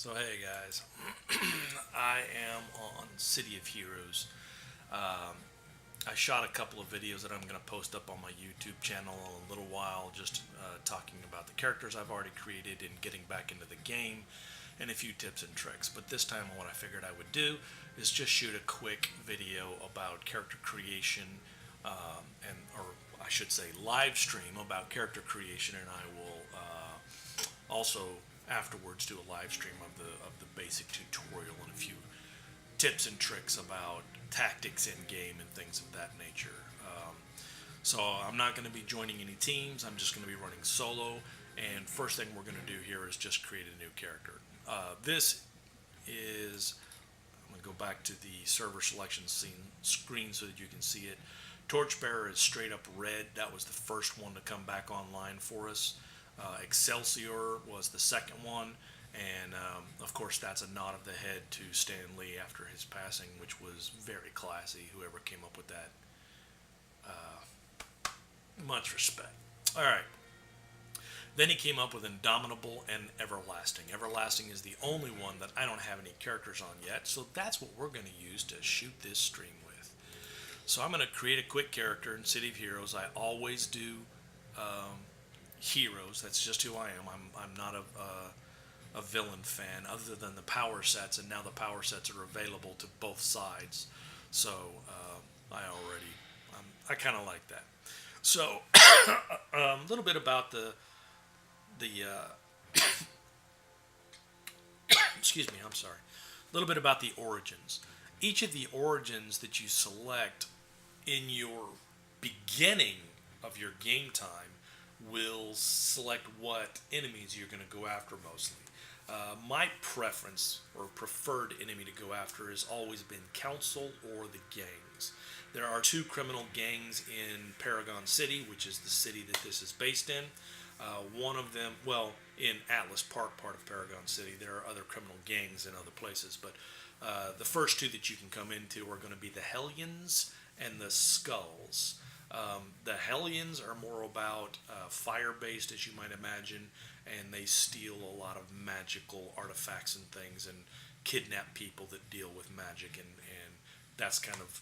So hey guys, I am on City of Heroes. Um, I shot a couple of videos that I'm going to post up on my YouTube channel in a little while, just talking about the characters I've already created and getting back into the game, and a few tips and tricks. But this time, what I figured I would do is just shoot a quick video about character creation, or I should say, live stream about character creation, and I will also afterwards do a live stream of the basic tutorial and a few tips and tricks about tactics in game and things of that nature. So I'm not going to be joining any teams. I'm just going to be running solo. And first thing we're going to do here is just create a new character. This is, I'm going to go back to the server selection screen so that you can see it. Torchbearer is straight up red. That was the first one to come back online for us. Excelsior was the second one, and of course that's a nod of the head to Stan Lee after his passing, which was very classy. Whoever came up with that, much respect. All right. Then he came up with Indomitable and Everlasting. Everlasting is the only one that I don't have any characters on yet, so that's what we're going to use to shoot this stream with. So I'm going to create a quick character in City of Heroes. I always do heroes. That's just who I am. I'm not a villain fan, other than the power sets, and now the power sets are available to both sides. So I kind of like that. So a little bit about the excuse me, I'm sorry. A little bit about the origins. Each of the origins that you select in your beginning of your game time will select what enemies you're going to go after mostly. My preference or preferred enemy to go after has always been Council or the gangs. There are two criminal gangs in Paragon City, which is the city that this is based in. One of them, well, in Atlas Park, part of Paragon City, there are other criminal gangs in other places, but the first two that you can come into are going to be the Hellions and the Skulls. The Hellions are more about fire-based, as you might imagine, and they steal a lot of magical artifacts and things and kidnap people that deal with magic, and that's kind of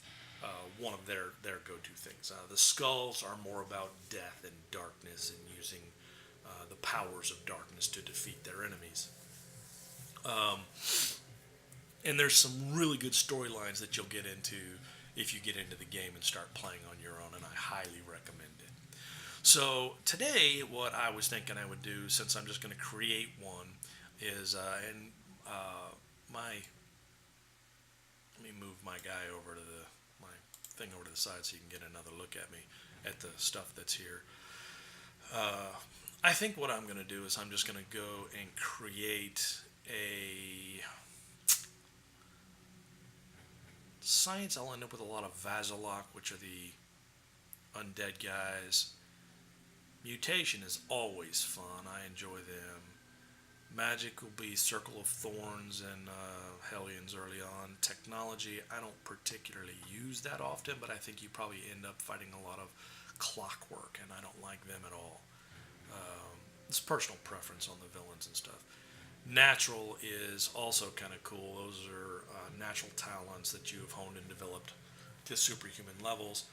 one of their go-to things. The Skulls are more about death and darkness and using the powers of darkness to defeat their enemies. And there's some really good storylines that you'll get into if you get into the game and start playing on your own, and I highly recommend it. So today, what I was thinking I would do, since I'm just going to create one, is let me move my guy over to my thing over to the side so you can get another look at me at the stuff that's here. I think what I'm going to do is I'm just going to go and create a science. I'll end up with a lot of Vazalok, which are the undead guys. Mutation is always fun. I enjoy them. Magic will be Circle of Thorns and Hellions early on. Technology, I don't particularly use that often, but I think you probably end up fighting a lot of Clockwork, and I don't like them at all. It's personal preference on the villains and stuff. Natural is also kind of cool. Those are natural talents that you have honed and developed to superhuman levels.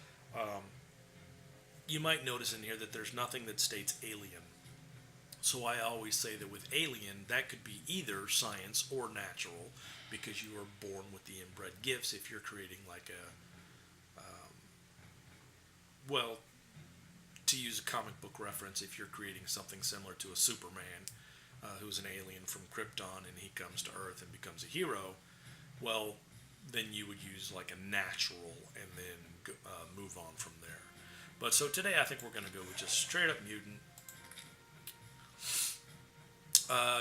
You might notice in here that there's nothing that states alien. So I always say that with alien, that could be either science or natural, because you are born with the inbred gifts. If you're creating like well, to use a comic book reference, if you're creating something similar to a Superman, who's an alien from Krypton, and he comes to Earth and becomes a hero, well, then you would use like a natural and then move on from there. But so today I think we're going to go with just straight up mutant.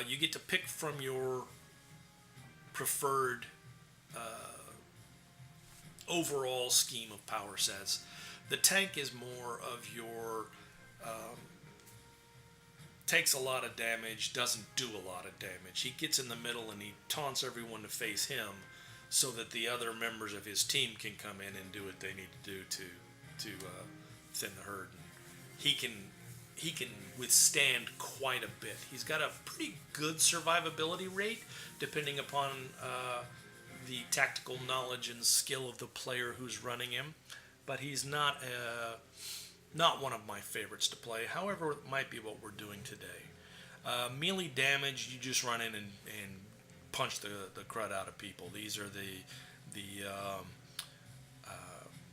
You get to pick from your preferred overall scheme of power sets. The tank is more of your takes a lot of damage, doesn't do a lot of damage. He gets in the middle and he taunts everyone to face him, so that the other members of his team can come in and do what they need to do to thin the herd. And he can he can withstand quite a bit. He's got a pretty good survivability rate, depending upon the tactical knowledge and skill of the player who's running him. But he's not one of my favorites to play. However, it might be what we're doing today. Melee damage, you just run in and punch the crud out of people. These are the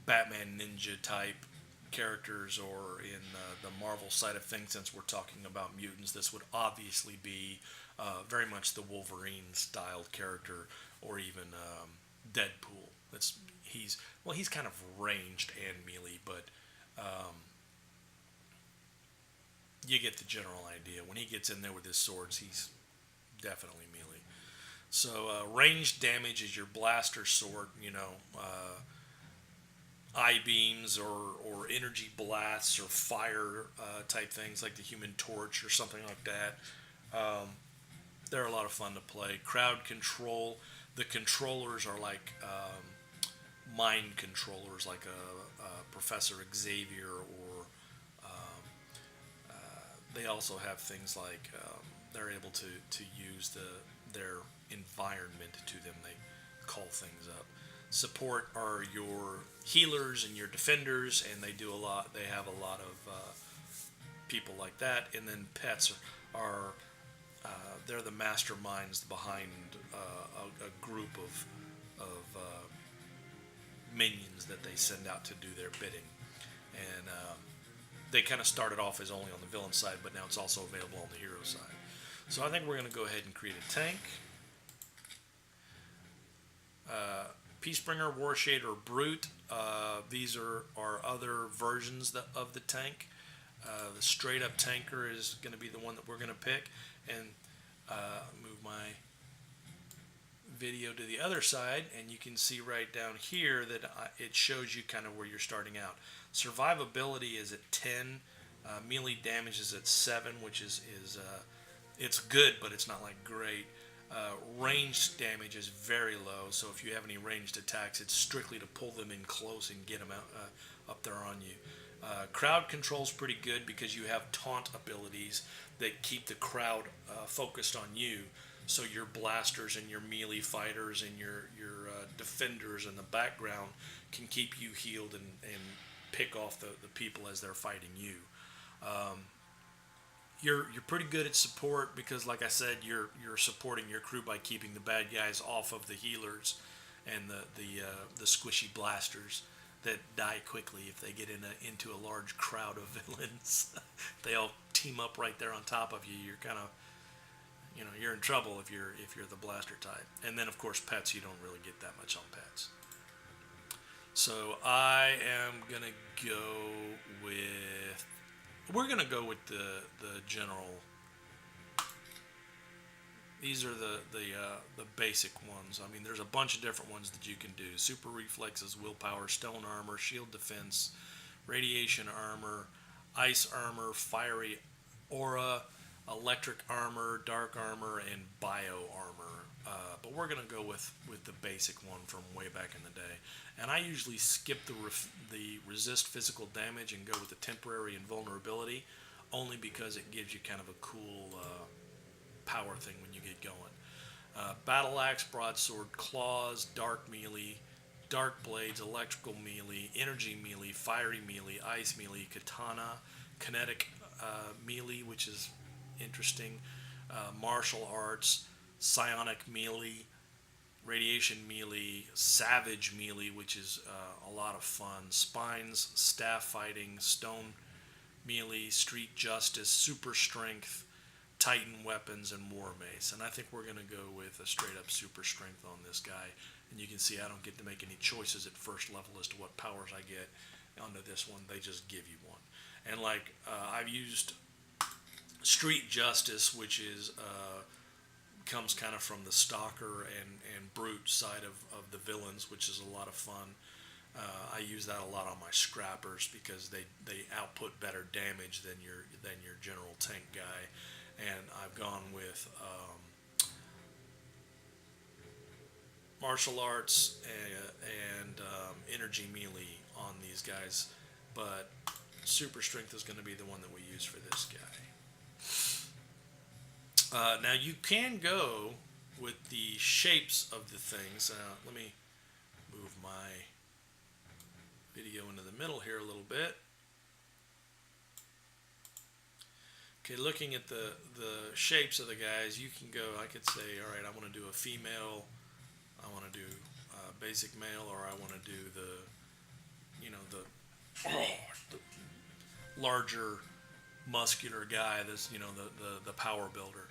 Batman Ninja type characters, or in the Marvel side of things, since we're talking about mutants, this would obviously be very much the Wolverine styled character, or even Deadpool. He's kind of ranged and melee, but you get the general idea. When he gets in there with his swords, he's definitely melee. So ranged damage is your blaster sword, eye beams or energy blasts or fire type things like the Human Torch or something like that. They're a lot of fun to play. Crowd control. The controllers are like mind controllers, like a Professor Xavier, or they also have things like they're able to use their environment to them. They call things up. Support are your healers and your defenders, and they have a lot of people like that. And then pets are they're the masterminds behind a group of minions that they send out to do their bidding. And they kind of started off as only on the villain side, but now it's also available on the hero side. So I think we're going to go ahead and create a tank. Peacebringer, Warshade, or Brute. These are other versions of the tank. The straight up tanker is going to be the one that we're going to pick. And move my video to the other side, and you can see right down here that it shows you kind of where you're starting out. Survivability is at 10. Melee damage is at 7, which is it's good, but it's not like great. Ranged damage is very low, so if you have any ranged attacks, it's strictly to pull them in close and get them out up there on you. Crowd control is pretty good because you have taunt abilities that keep the crowd focused on you. So your blasters and your melee fighters and your defenders in the background can keep you healed and pick off the people as they're fighting you. You're pretty good at support because, like I said, you're supporting your crew by keeping the bad guys off of the healers and the squishy blasters that die quickly if they get into a large crowd of villains. They all team up right there on top of you. You're kind of, you're in trouble if you're the blaster type. And then of course pets, you don't really get that much on pets. So we're gonna go with the general. These are the basic ones. I mean, there's a bunch of different ones that you can do. Super reflexes, willpower, stone armor, shield defense, radiation armor, ice armor, fiery aura, electric armor, dark armor, and bio armor. But we're gonna go with the basic one from way back in the day. And I usually skip the resist physical damage and go with the temporary invulnerability, only because it gives you kind of a cool power thing when you get going. Battle axe, broadsword, claws, dark melee, dark blades, electrical melee, energy melee, fiery melee, ice melee, katana, kinetic melee, which is interesting, martial arts, psionic melee, radiation melee, savage melee, which is a lot of fun, spines, staff fighting, stone melee, street justice, super strength, titan weapons, and war mace. And I think we're going to go with a straight up super strength on this guy. And you can see I don't get to make any choices at first level as to what powers I get onto this one. They just give you one. And like I've used street justice, which is comes kind of from the stalker and brute side of the villains, which is a lot of fun. I use that a lot on my scrappers because they output better damage than your general tank guy. And I've gone with martial arts and energy melee on these guys. But super strength is going to be the one that we use for this guy. Now you can go with the shapes of the things. Let me move my video into the middle here a little bit. Okay, looking at the shapes of the guys, you can go, I could say, all right, I want to do a female, I want to do basic male, or I want to do the, you know, the larger muscular guy, this, you know, the power builder.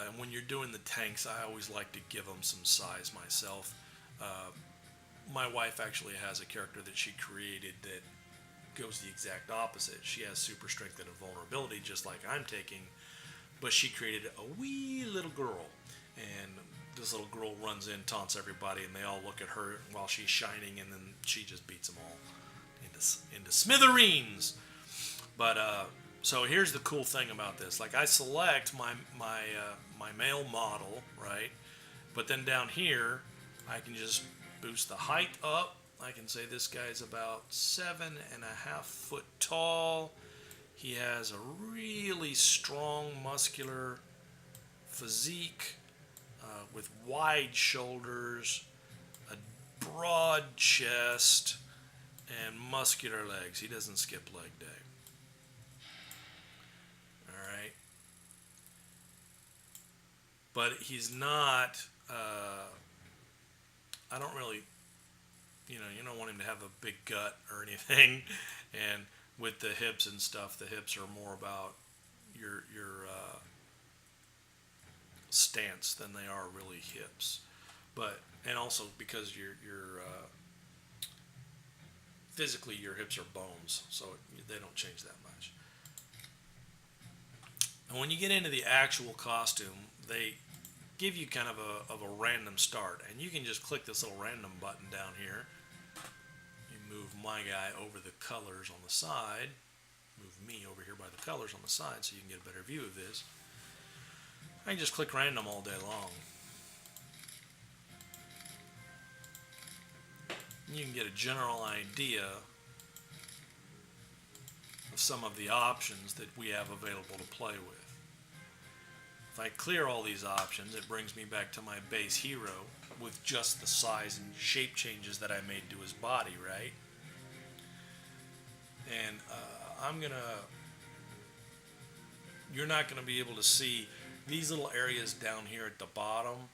And when you're doing the tanks, I always like to give them some size myself. My wife actually has a character that she created that goes the exact opposite. She has super strength and invulnerability, just like I'm taking, but she created a wee little girl, and this little girl runs in, taunts everybody, and they all look at her while she's shining, and then she just beats them all into smithereens. But so here's the cool thing about this. Like, I select my male model, right? But then down here, I can just boost the height up. I can say this guy's about 7.5 foot tall. He has a really strong muscular physique with wide shoulders, a broad chest, and muscular legs. He doesn't skip leg day. Alright. But he's not, I don't really, you don't want him to have a big gut or anything. And with the hips and stuff, the hips are more about your stance than they are really hips. But, and also because you're physically your hips are bones, so they don't change that much. And when you get into the actual costume, they give you kind of a random start, and you can just click this little random button down here. You move my guy over the colors on the side, move me over here by the colors on the side so you can get a better view of this. I can just click random all day long. You can get a general idea of some of the options that we have available to play with. If I clear all these options, it brings me back to my base hero with just the size and shape changes that I made to his body, right? And you're not gonna be able to see these little areas down here at the bottom.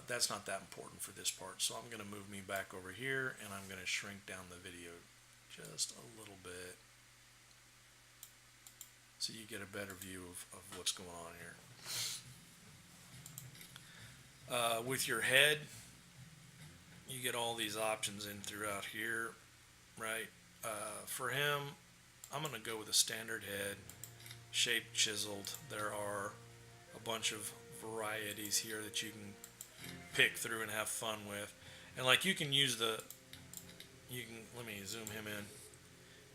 That's not that important for this part, so I'm going to move me back over here, and I'm going to shrink down the video just a little bit so you get a better view of what's going on here. With your head, you get all these options in throughout here, right? For him, I'm going to go with a standard head, shape chiseled. There are a bunch of varieties here that you can pick through and have fun with. And like, you can use let me zoom him in.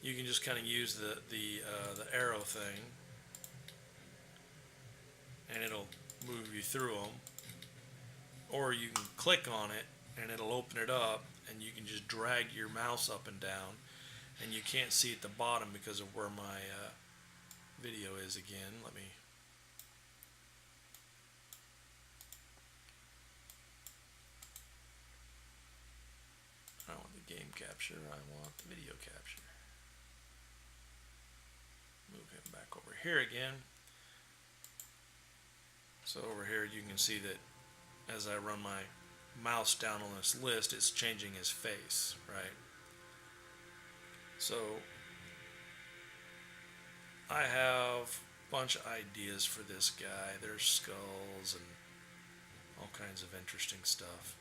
You can just kind of use the arrow thing, and it'll move you through them. Or you can click on it and it'll open it up, and you can just drag your mouse up and down, and you can't see at the bottom because of where my video is again. Let me I don't want the game capture, I want the video capture. Move him back over here again. So over here you can see that as I run my mouse down on this list, it's changing his face, right? So I have a bunch of ideas for this guy. There's skulls and all kinds of interesting stuff.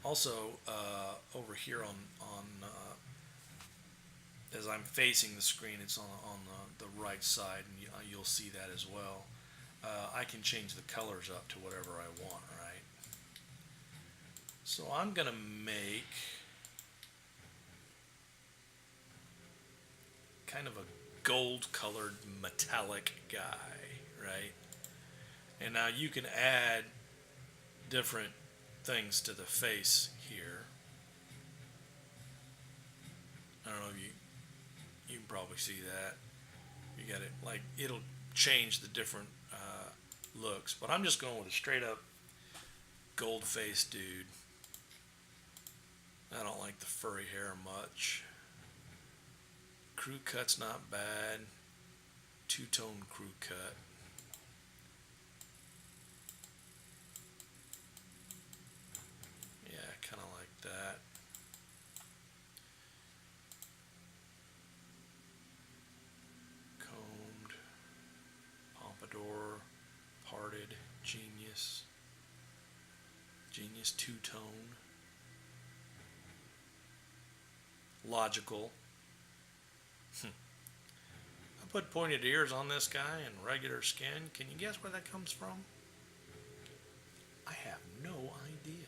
Also, over here on as I'm facing the screen, it's on the right side, and you'll see that as well. I can change the colors up to whatever I want, right? So I'm going to make kind of a gold-colored metallic guy, right? And now you can add different things to the face here. I don't know if you can probably see that. You got it, like, it'll change the different looks, but I'm just going with a straight up gold faced dude. I don't like the furry hair much. Crew cut's not bad. Two-tone crew cut. Yeah, I kind of like that. Combed, pompadour, parted, genius. Genius two-tone. Logical. I put pointed ears on this guy and regular skin. Can you guess where that comes from? I have no idea.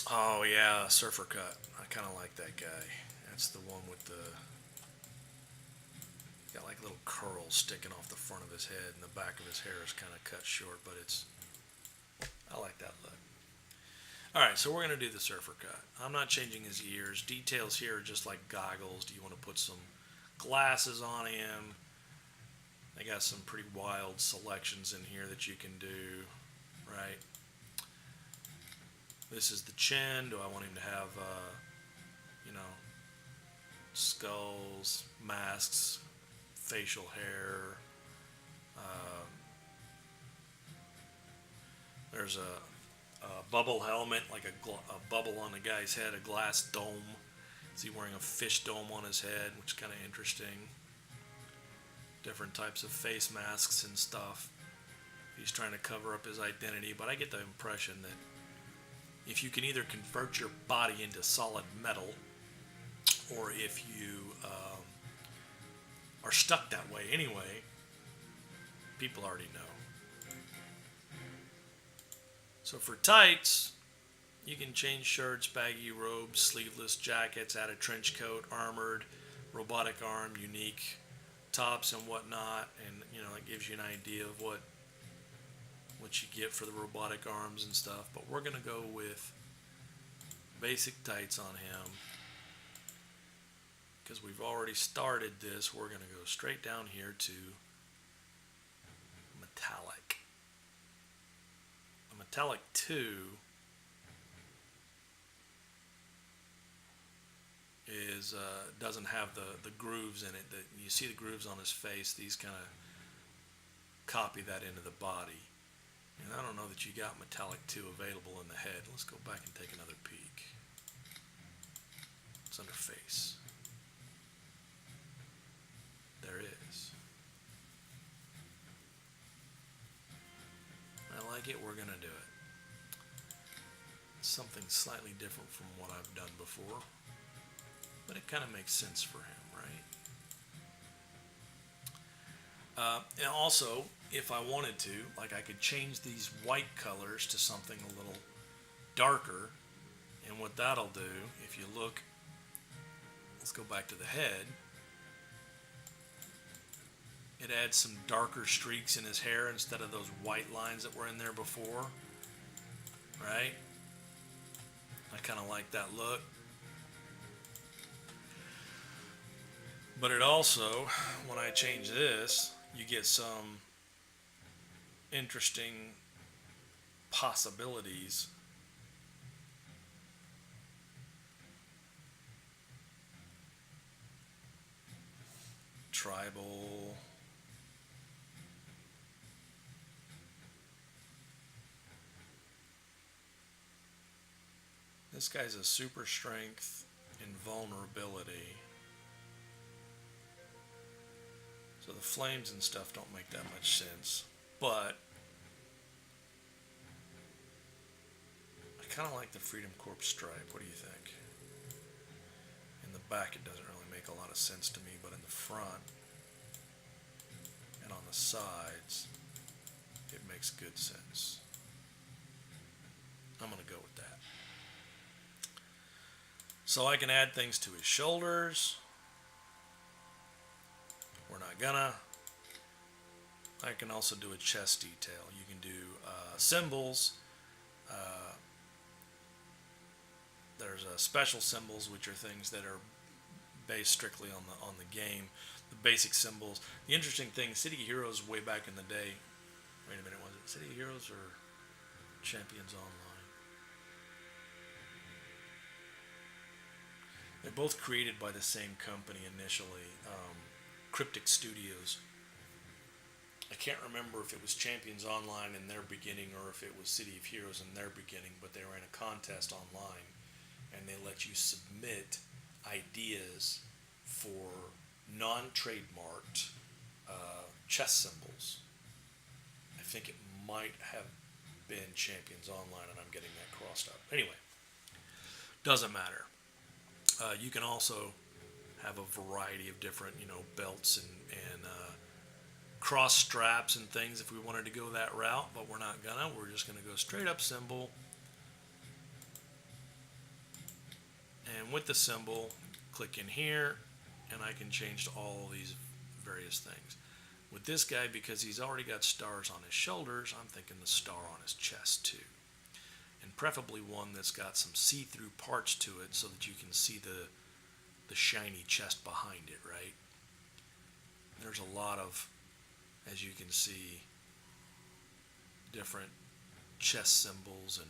Oh yeah, surfer cut. I kind of like that guy. That's the one with the got like little curls sticking off the front of his head, and the back of his hair is kind of cut short, but I like that look. Alright, so we're going to do the surfer cut. I'm not changing his ears. Details here are just like goggles. Do you want to put some glasses on him? They got some pretty wild selections in here that you can do, right? This is the chin. Do I want him to have, skulls, masks, facial hair? There's a bubble helmet, like a bubble on the guy's head, a glass dome. Is he wearing a fish dome on his head, which is kind of interesting. Different types of face masks and stuff. He's trying to cover up his identity, but I get the impression that if you can either convert your body into solid metal, or if you are stuck that way anyway, people already know. So for tights, you can change shirts, baggy robes, sleeveless jackets, add a trench coat, armored, robotic arm, unique tops and whatnot, and it gives you an idea of what you get for the robotic arms and stuff. But we're gonna go with basic tights on him because we've already started this. We're gonna go straight down here to metallic. A metallic 2 is doesn't have the grooves in it. That you see the grooves on his face. These kind of copy that into the body. And I don't know that you got metallic 2 available in the head. Let's go back and take another peek. It's under face. There it is. I like it. We're gonna do it. It's something slightly different from what I've done before, but it kind of makes sense for him, right? And also, if I wanted to, like, I could change these white colors to something a little darker, and what that'll do, if you look, let's go back to the head, it adds some darker streaks in his hair instead of those white lines that were in there before, right? I kind of like that look. But it also, when I change this, you get some interesting possibilities. Tribal. This guy's a super strength and vulnerability. So the flames and stuff don't make that much sense. But I kind of like the Freedom Corps stripe. What do you think? In the back it doesn't really make a lot of sense to me, but in the front and on the sides it makes good sense. I'm going to go with that. So I can add things to his shoulders. We're not gonna. I can also do a chest detail. You can do symbols. there's special symbols, which are things that are based strictly on the game. The basic symbols. The interesting thing, City of Heroes way back in the day. Wait a minute, was it City of Heroes or Champions Online? They're both created by the same company initially, Cryptic Studios. I can't remember if it was Champions Online in their beginning or if it was City of Heroes in their beginning, but they were in a contest online, and they let you submit ideas for non-trademarked chess symbols. I think it might have been Champions Online, and I'm getting that crossed up. Anyway, doesn't matter. You can also have a variety of different, belts and cross straps and things if we wanted to go that route, but we're not gonna. We're just gonna go straight up symbol. And with the symbol, click in here, and I can change to all these various things. With this guy, because he's already got stars on his shoulders, I'm thinking the star on his chest too. And preferably one that's got some see-through parts to it so that you can see the shiny chest behind it, right? There's a lot of, as you can see, different chest symbols and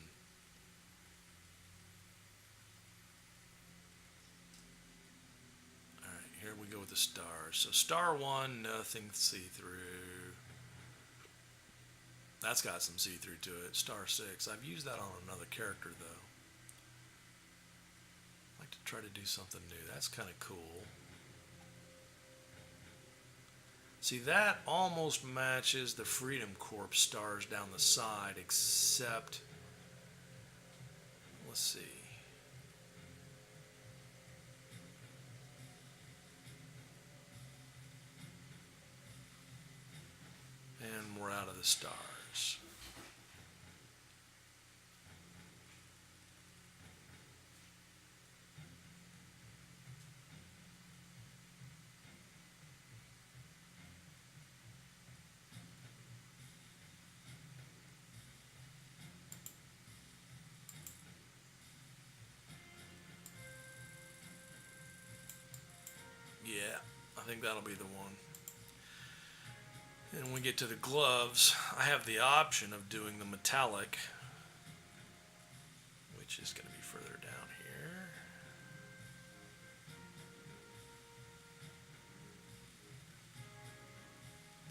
alright, here we go with the stars. So star 1, nothing see-through. That's got some see-through to it. Star 6. I've used that on another character though. I'd like to try to do something new. That's kind of cool. See, that almost matches the Freedom Corps stars down the side, except, let's see. And we're out of the stars. Yeah, I think that'll be the one. And when we get to the gloves, I have the option of doing the metallic, which is going to be further down here.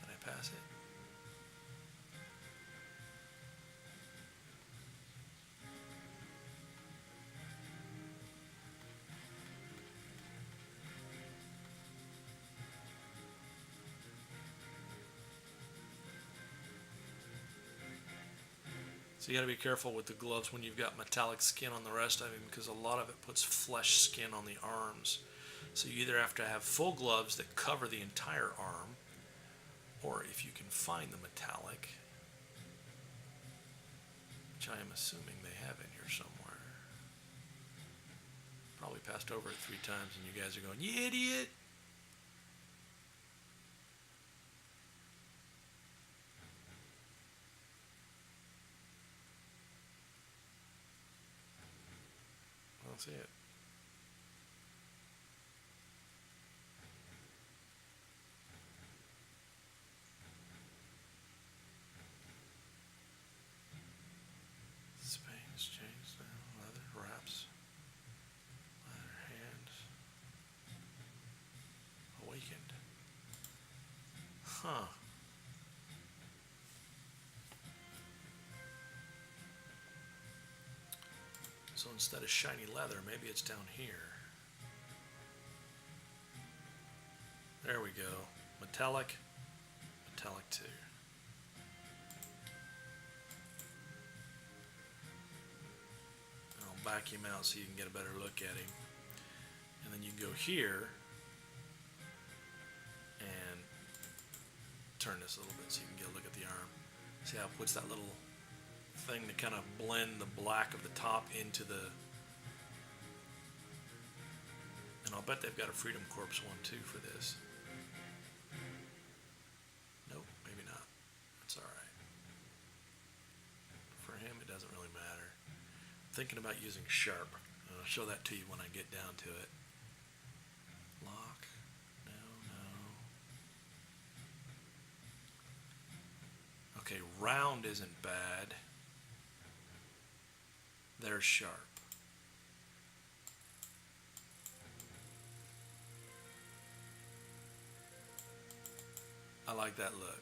Did I pass it? So you got to be careful with the gloves when you've got metallic skin on the rest of them, because a lot of it puts flesh skin on the arms. So you either have to have full gloves that cover the entire arm, or if you can find the metallic, which I am assuming they have in here somewhere. Probably passed over it 3 times and you guys are going, you idiot! I don't see it. Spain's changed now. Leather wraps. Leather hands. Awakened. Huh. So instead of shiny leather, maybe it's down here. There we go. Metallic. Metallic 2. And I'll back him out so you can get a better look at him. And then you can go here and turn this a little bit so you can get a look at the arm. See how it puts that little thing to kind of blend the black of the top into the, and I'll bet they've got a Freedom Corps one too for this. Nope, maybe not. That's alright. For him it doesn't really matter. I'm thinking about using Sharp. I'll show that to you when I get down to it. Lock. No. Okay, round isn't bad. There's sharp. I like that look.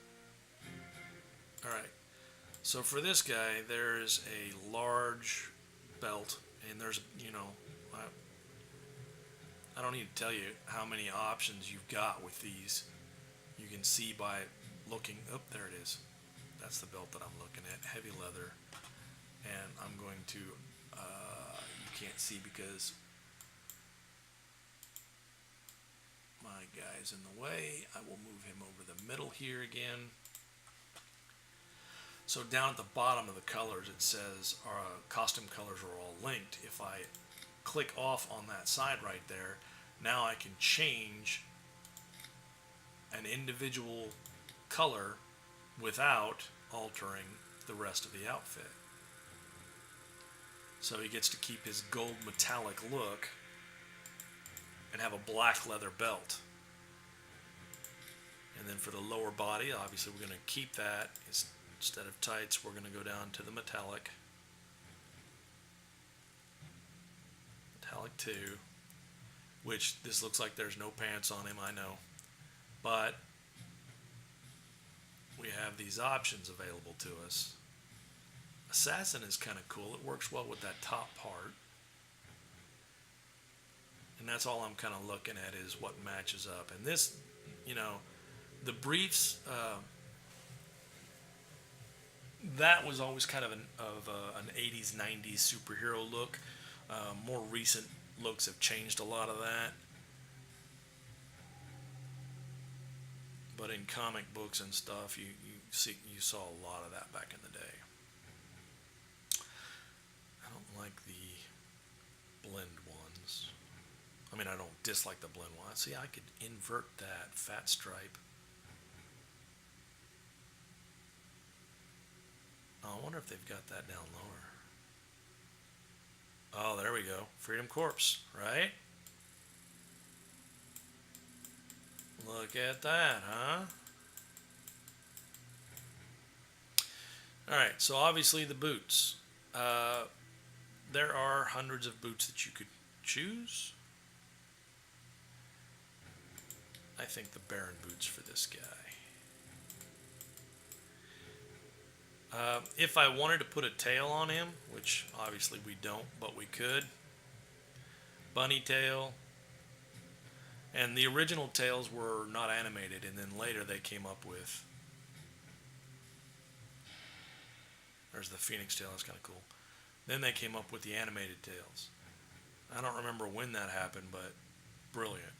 Alright, so for this guy, there's a large belt, and there's, you know, I don't need to tell you how many options you've got with these. You can see by looking, oh, there it is. That's the belt that I'm looking at, heavy leather. And I'm going to, you can't see because my guy's in the way. I will move him over the middle here again. So down at the bottom of the colors, it says our costume colors are all linked. If I click off on that side right there, now I can change an individual color without altering the rest of the outfit. So he gets to keep his gold metallic look and have a black leather belt. And then for the lower body, obviously we're going to keep that. Instead of tights, we're going to go down to the metallic. Metallic 2. Which, this looks like there's no pants on him, I know. But we have these options available to us. Assassin is kind of cool. It works well with that top part. And that's all I'm kind of looking at is what matches up. And this, you know, the briefs, that was always kind of an 80s, 90s superhero look. More recent looks have changed a lot of that. But in comic books and stuff, you saw a lot of that back in the day. I don't like the blend ones. I mean, I don't dislike the blend ones. See, I could invert that fat stripe. Oh, I wonder if they've got that down lower. Oh, there we go. Freedom Corpse, right? Look at that, huh? Alright, so obviously the boots. There are hundreds of boots that you could choose. I think the Baron boots for this guy. If I wanted to put a tail on him, which obviously we don't, but we could. Bunny tail. And the original tails were not animated, and then later they came up with... There's the Phoenix tail, that's kind of cool. Then they came up with the animated tails. I don't remember when that happened, but brilliant.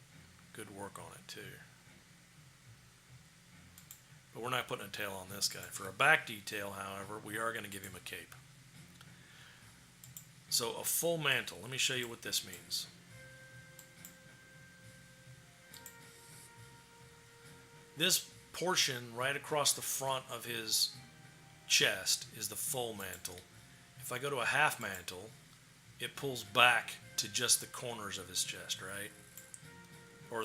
Good work on it, too. But we're not putting a tail on this guy. For a back detail, however, we are going to give him a cape. So a full mantle. Let me show you what this means. This portion right across the front of his chest is the full mantle. If I go to a half mantle, it pulls back to just the corners of his chest, right? Or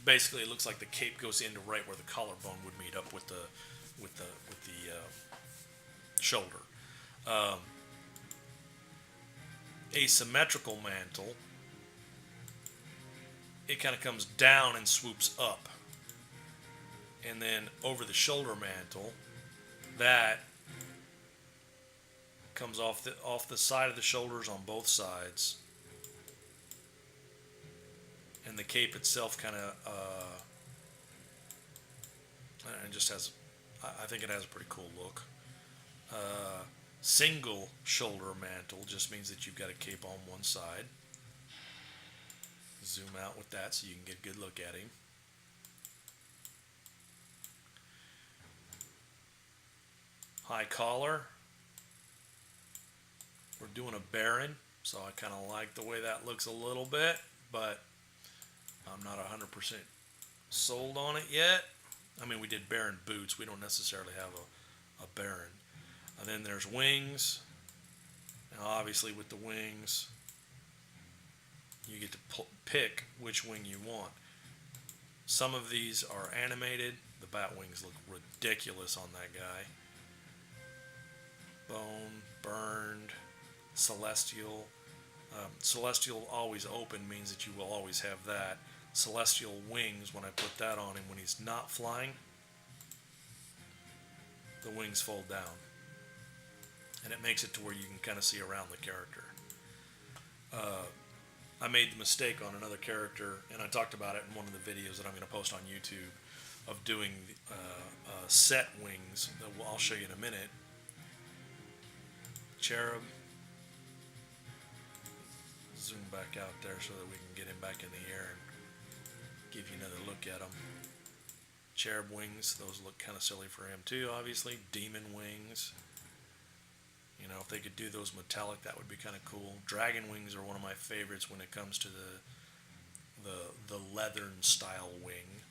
basically it looks like the cape goes into right where the collarbone would meet up with the shoulder. Asymmetrical mantle, it kind of comes down and swoops up. And then over the shoulder mantle, that comes off the side of the shoulders on both sides. And the cape itself kind of and just has, I think it has a pretty cool look. Single shoulder mantle just means that you've got a cape on one side. Zoom out with that so you can get a good look at him. High collar. We're doing a Baron, so I kind of like the way that looks a little bit, but I'm not 100% sold on it yet. I mean, we did Baron boots. We don't necessarily have a Baron. And then there's wings. Now obviously with the wings, you get to pick which wing you want. Some of these are animated. The bat wings look ridiculous on that guy. Bone, burned, celestial. Celestial always open means that you will always have that. Celestial wings, when I put that on him, when he's not flying, the wings fold down. And it makes it to where you can kind of see around the character. I made the mistake on another character, and I talked about it in one of the videos that I'm going to post on YouTube, of doing set wings that I'll show you in a minute. Cherub. Zoom back out there so that we can get him back in the air and give you another look at him. Cherub wings, those look kind of silly for him too, obviously. Demon wings. You know, if they could do those metallic, that would be kind of cool. Dragon wings are one of my favorites when it comes to the leathern style wing.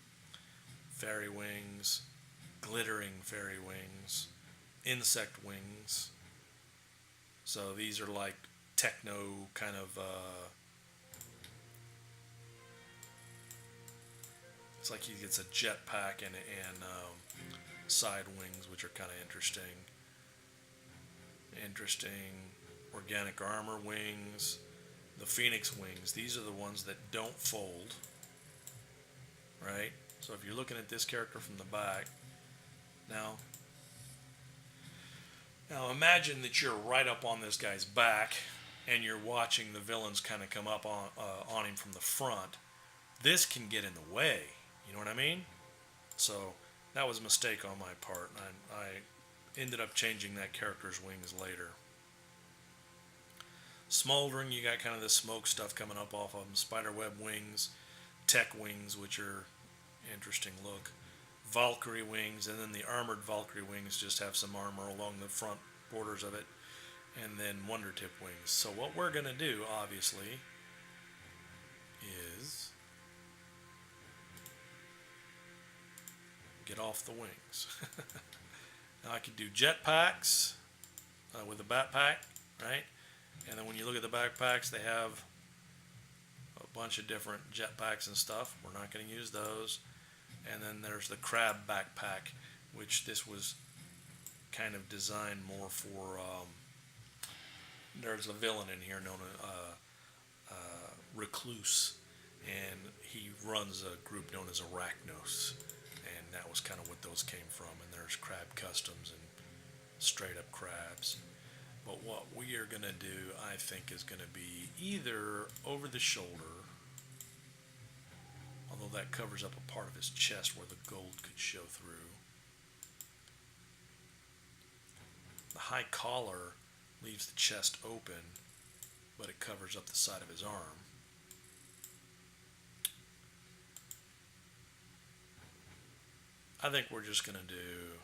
Fairy wings, glittering fairy wings, insect wings. So these are like techno kind of, it's like he gets a jetpack and side wings, which are kind of interesting. Organic armor wings, the phoenix wings. These are the ones that don't fold, right? So if you're looking at this character from the back, now imagine that you're right up on this guy's back and you're watching the villains kind of come up on him from the front. This can get in the way, you know what I mean? So that was a mistake on my part. I ended up changing that character's wings later. Smoldering, you got kind of this smoke stuff coming up off of them. Spiderweb wings, tech wings, which are interesting look. Valkyrie wings, and then the armored Valkyrie wings just have some armor along the front borders of it. And then Wonder Tip wings. So what we're going to do, obviously, is get off the wings. Now I could do jetpacks with a backpack, right? And then when you look at the backpacks, they have a bunch of different jetpacks and stuff. We're not going to use those. And then there's the crab backpack, which this was kind of designed more for. There's a villain in here known as Recluse, and he runs a group known as Arachnos. And that was kind of what those came from. And there's crab customs and straight up crabs. But what we are going to do, I think, is going to be either over the shoulder, although that covers up a part of his chest where the gold could show through. The high collar leaves the chest open, but it covers up the side of his arm. I think we're just going to do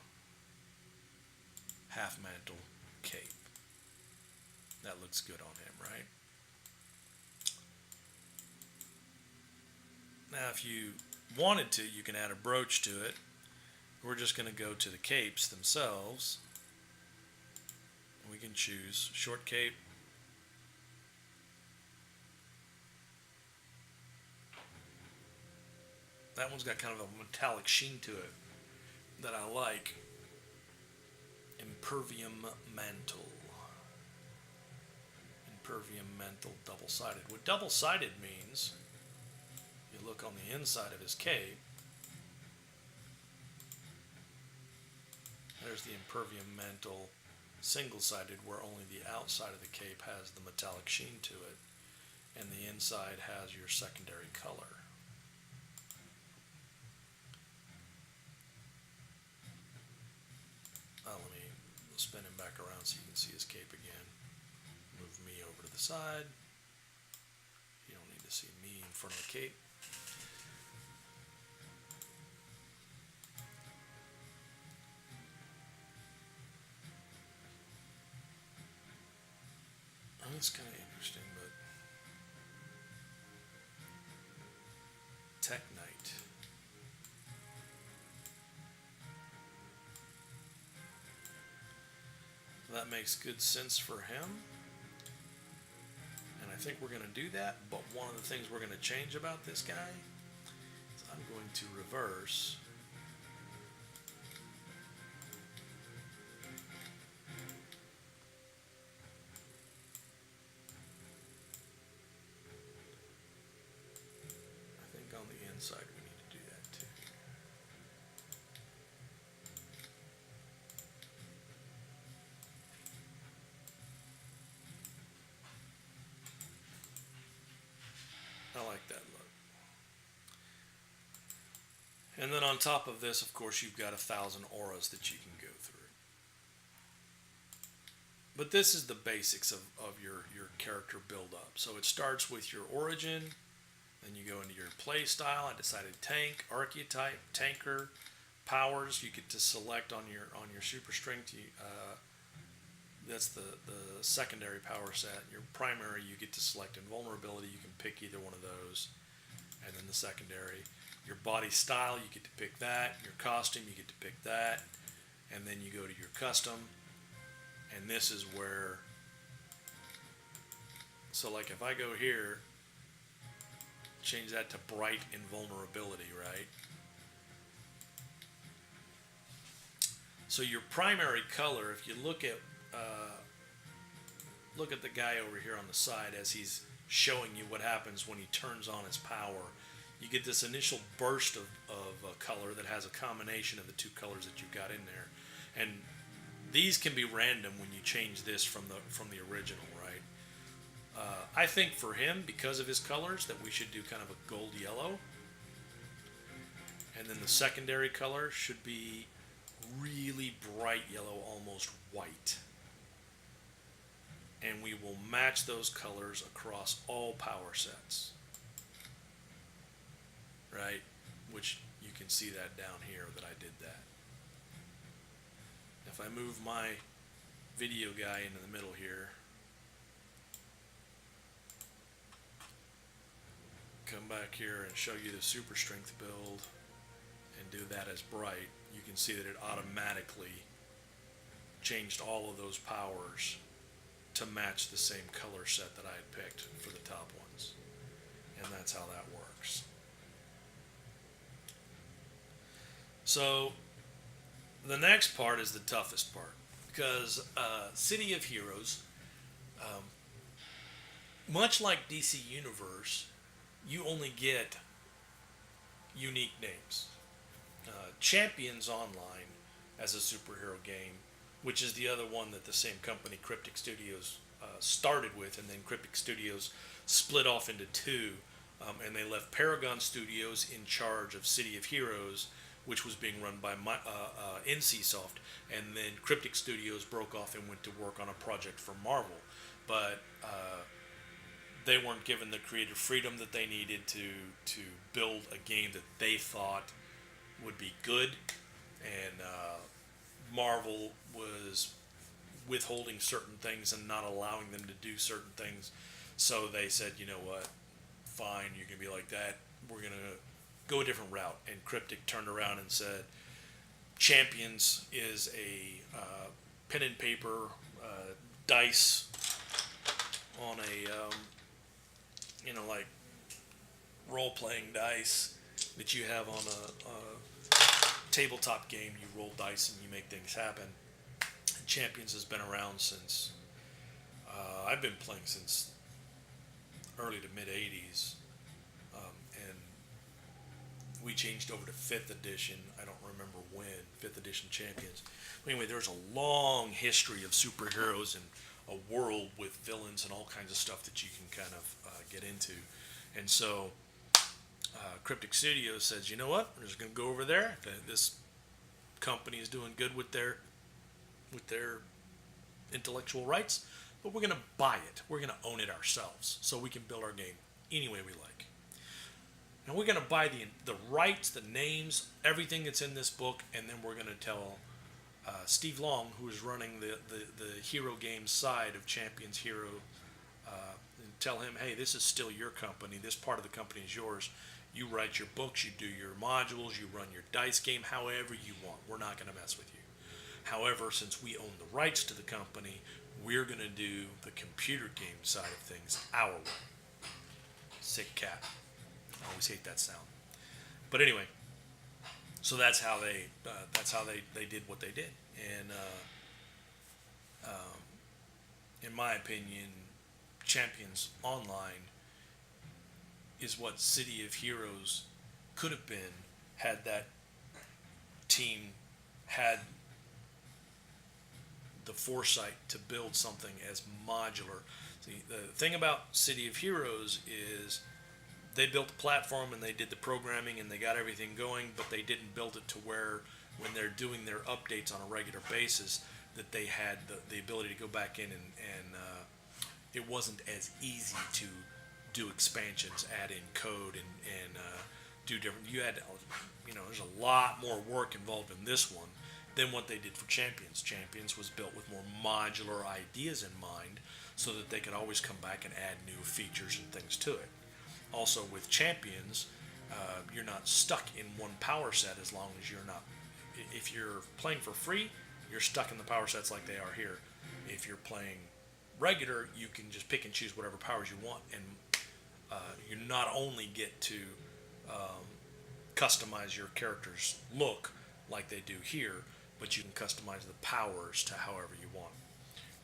half mantle cape. That looks good on him, right? Now, if you wanted to, you can add a brooch to it. We're just going to go to the capes themselves. We can choose short cape. That one's got kind of a metallic sheen to it that I like. Impervium Mantle. Impervium Mantle double-sided. What double-sided means, you look on the inside of his cape, there's the Impervium Mantle single-sided, where only the outside of the cape has the metallic sheen to it, and the inside has your secondary color. Let me spin him back around so you can see his cape again. Move me over to the side. You don't need to see me in front of the cape. Oh, that's kind of interesting, but Tech Knight. That makes good sense for him. think we're going to do that, but one of the things we're going to change about this guy is I'm going to reverse on the inside we need to do that too. I like that look. And then on top of this, of course, you've got 1,000 auras that you can go through. But this is the basics of your character build up. So it starts with your origin. Then you go into your play style. I decided tank, archetype, tanker, powers. You get to select on your super strength. That's the secondary power set. Your primary, you get to select invulnerability. You can pick either one of those. And then the secondary. Your body style, you get to pick that. Your costume, you get to pick that. And then you go to your custom. And this is where, so like if I go here, change that to bright invulnerability, right? So your primary color, if you look at the guy over here on the side as he's showing you what happens when he turns on his power, you get this initial burst of color that has a combination of the two colors that you've got in there, and these can be random when you change this from the original, right? I think for him, because of his colors, that we should do kind of a gold yellow. And then the secondary color should be really bright yellow, almost white. And we will match those colors across all power sets. Right? Which you can see that down here that I did that. If I move my video guy into the middle here, come back here and show you the super strength build and do that as bright, you can see that it automatically changed all of those powers to match the same color set that I had picked for the top ones. And that's how that works. So the next part is the toughest part, because City of Heroes, much like DC Universe, you only get unique names. Champions Online as a superhero game, which is the other one that the same company, Cryptic Studios, started with, and then Cryptic Studios split off into two, and they left Paragon Studios in charge of City of Heroes, which was being run by NCSoft, and then Cryptic Studios broke off and went to work on a project for Marvel. But they weren't given the creative freedom that they needed to build a game that they thought would be good, and Marvel was withholding certain things and not allowing them to do certain things. So they said, you know what, fine, you're going to be like that. We're going to go a different route. And Cryptic turned around and said, Champions is a pen and paper dice on a like role-playing dice that you have on a tabletop game. You roll dice and you make things happen. And Champions has been around since I've been playing since early to mid 80s, and we changed over to 5th edition. I don't remember when 5th edition Champions. Anyway, there's a long history of superheroes and a world with villains and all kinds of stuff that you can kind of get into. And so Cryptic Studios says, you know what, we're just going to go over there. This company is doing good with their intellectual rights, but we're going to buy it. We're going to own it ourselves so we can build our game any way we like. And we're going to buy the rights, the names, everything that's in this book, and then we're going to tell Steve Long, who is running the Hero Games side of Champions Hero, and tell him, hey, this is still your company. This part of the company is yours. You write your books, you do your modules, you run your dice game however you want. We're not going to mess with you. However, since we own the rights to the company, We're going to do the computer game side of things our way. Sick cat. I always hate that sound. But anyway, so that's how they did what they did. And in my opinion, Champions Online is what City of Heroes could have been had that team had the foresight to build something as modular. See, the thing about City of Heroes is they built the platform and they did the programming and they got everything going, but they didn't build it to where when they're doing their updates on a regular basis that they had the ability to go back in and it wasn't as easy to do expansions, add in code and do different. You had, there's a lot more work involved in this one than what they did for Champions. Champions was built with more modular ideas in mind so that they could always come back and add new features and things to it. Also with Champions, you're not stuck in one power set as long as you're not. If you're playing for free, you're stuck in the power sets like they are here. If you're playing regular, you can just pick and choose whatever powers you want, and you not only get to customize your character's look like they do here, but you can customize the powers to however you want.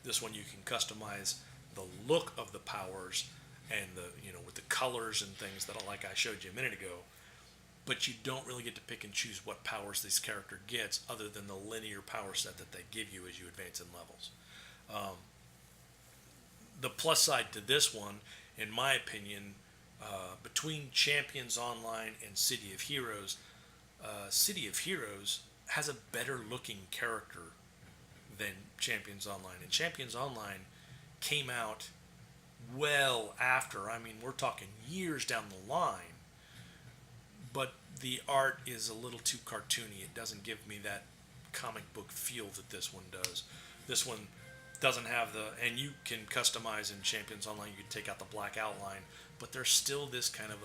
This one you can customize the look of the powers and with the colors and things that like I showed you a minute ago, but you don't really get to pick and choose what powers this character gets other than the linear power set that they give you as you advance in levels. The plus side to this one, in my opinion, between Champions Online and City of Heroes has a better looking character than Champions Online. And Champions Online came out well after, we're talking years down the line, but the art is a little too cartoony. It doesn't give me that comic book feel that this one does. This one doesn't have and you can customize in Champions Online, you can take out the black outline, but there's still this kind of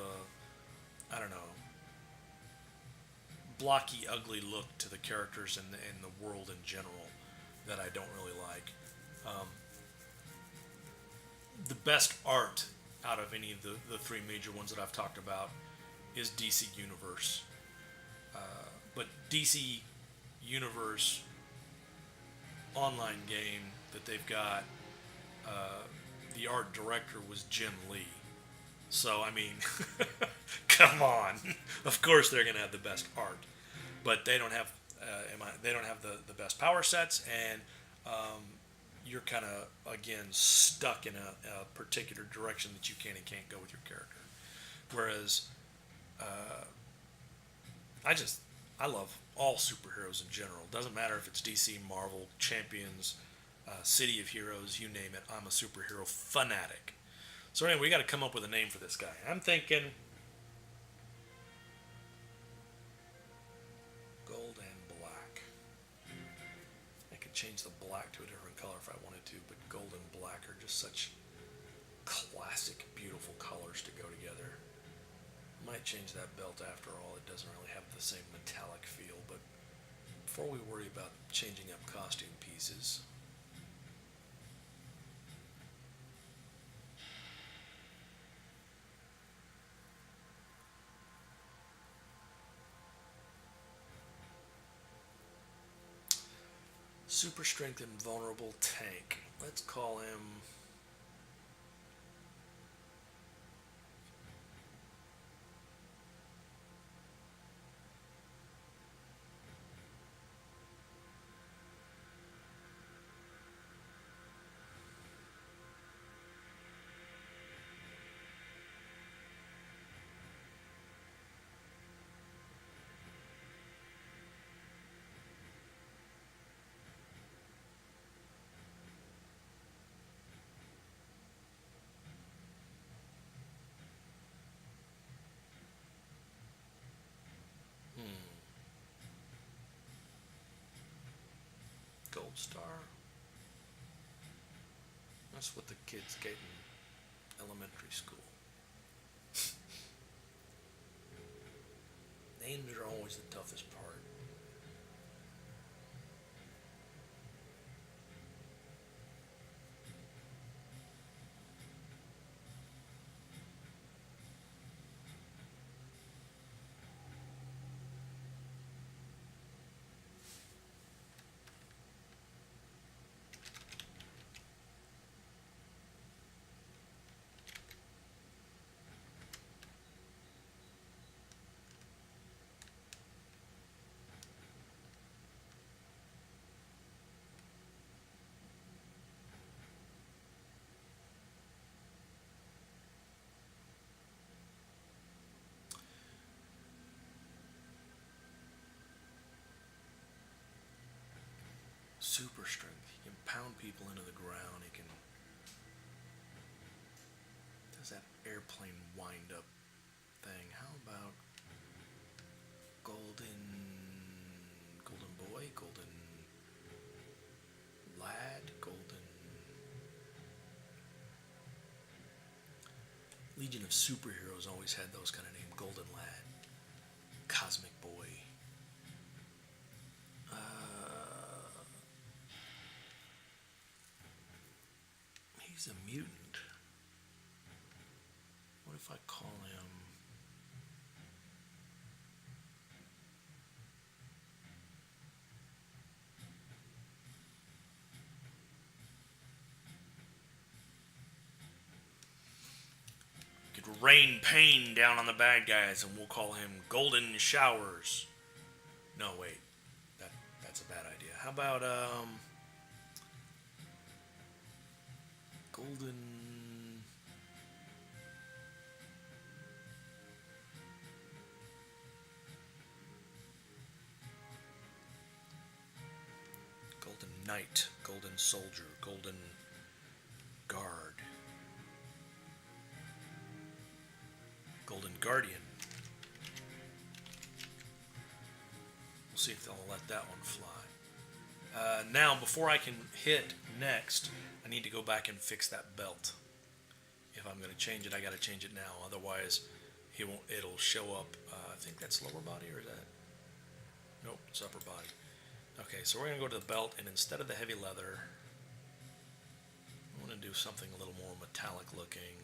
blocky, ugly look to the characters and the world in general that I don't really like. The best art out of any of the three major ones that I've talked about is DC Universe. But DC Universe online game that they've got, the art director was Jim Lee. So, come on. Of course they're going to have the best art. But they don't have the best power sets, and you're kind of, again, stuck in a particular direction that you can and can't go with your character. Whereas, I love all superheroes in general. Doesn't matter if it's DC, Marvel, Champions, City of Heroes, you name it. I'm a superhero fanatic. So anyway, we got to come up with a name for this guy. I'm thinking gold and black. I could change the black to a different color if I wanted to, but gold and black are just such classic, beautiful colors to go together. Might change that belt after all. It doesn't really have the same metallic feel, but before we worry about changing up costume pieces, super strength and vulnerable tank. Let's call him Goldstar. That's what the kids get in elementary school. Names are always the toughest part. Super strength. He can pound people into the ground. He can. Does that airplane wind up thing? How about golden boy, golden lad, golden Legion of Superheroes always had those kind of names. Golden lad, cosmic boy. He's a mutant. What if I call him? Could rain pain down on the bad guys, and we'll call him Golden Showers. No, wait, that's a bad idea. How about Golden? Golden Knight, Golden Soldier, Golden Guard, Golden Guardian. We'll see if they'll let that one fly. Now, before I can hit next, I need to go back and fix that belt. If I'm going to change it, I got to change it now. Otherwise, he won't. It'll show up. I think that's lower body, or is that? Nope, it's upper body. Okay, so we're going to go to the belt, and instead of the heavy leather, I want to do something a little more metallic looking.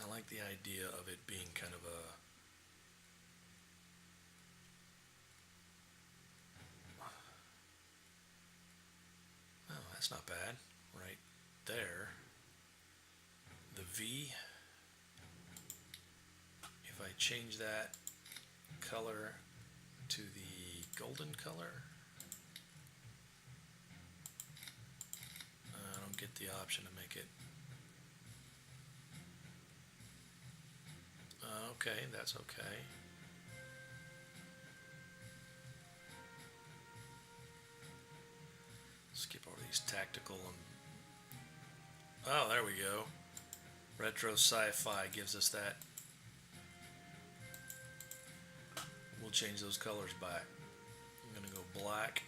I like the idea of it being kind of a... Oh, that's not bad. Right there. The V. If I change that color to the golden color, I don't get the option to make it. Okay, that's okay. Skip over these tactical and... Oh, there we go. Retro sci-fi gives us that. We'll change those colors back. I'm going to go black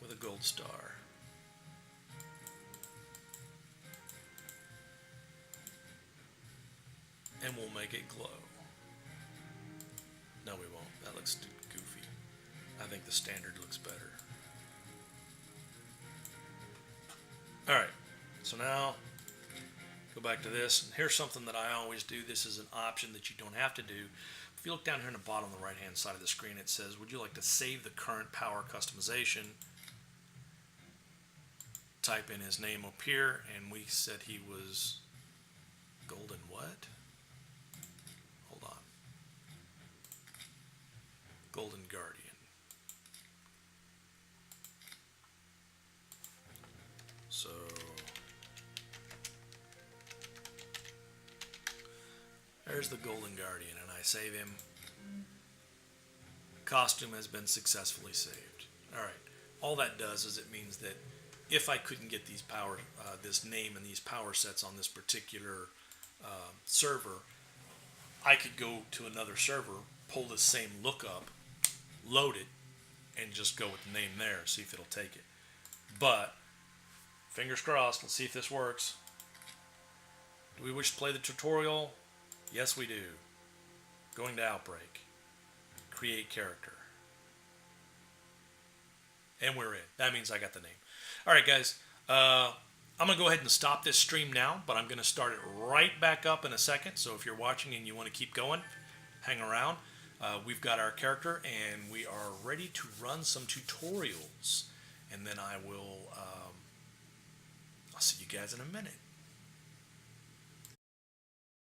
with a Goldstar. And we'll make it glow. No, we won't. That looks goofy. I think the standard looks better. Alright, so now go back to this. And here's something that I always do. This is an option that you don't have to do. If you look down here in the bottom on the right hand side of the screen, it says, would you like to save the current power customization? Type in his name up here, and we said he was Golden what? Hold on. Golden Guardian. So there's the Golden Guardian, and I save him. Costume has been successfully saved. Alright, all that does is it means that if I couldn't get these power, this name and these power sets on this particular server, I could go to another server, pull the same lookup, load it, and just go with the name there, see if it'll take it. But fingers crossed, let's see if this works. Do we wish to play the tutorial? Yes, we do. Going to Outbreak. Create character. And we're in. That means I got the name. Alright guys, I'm going to go ahead and stop this stream now, but I'm going to start it right back up in a second. So if you're watching and you want to keep going, hang around. We've got our character and we are ready to run some tutorials. And then I'll see you guys in a minute.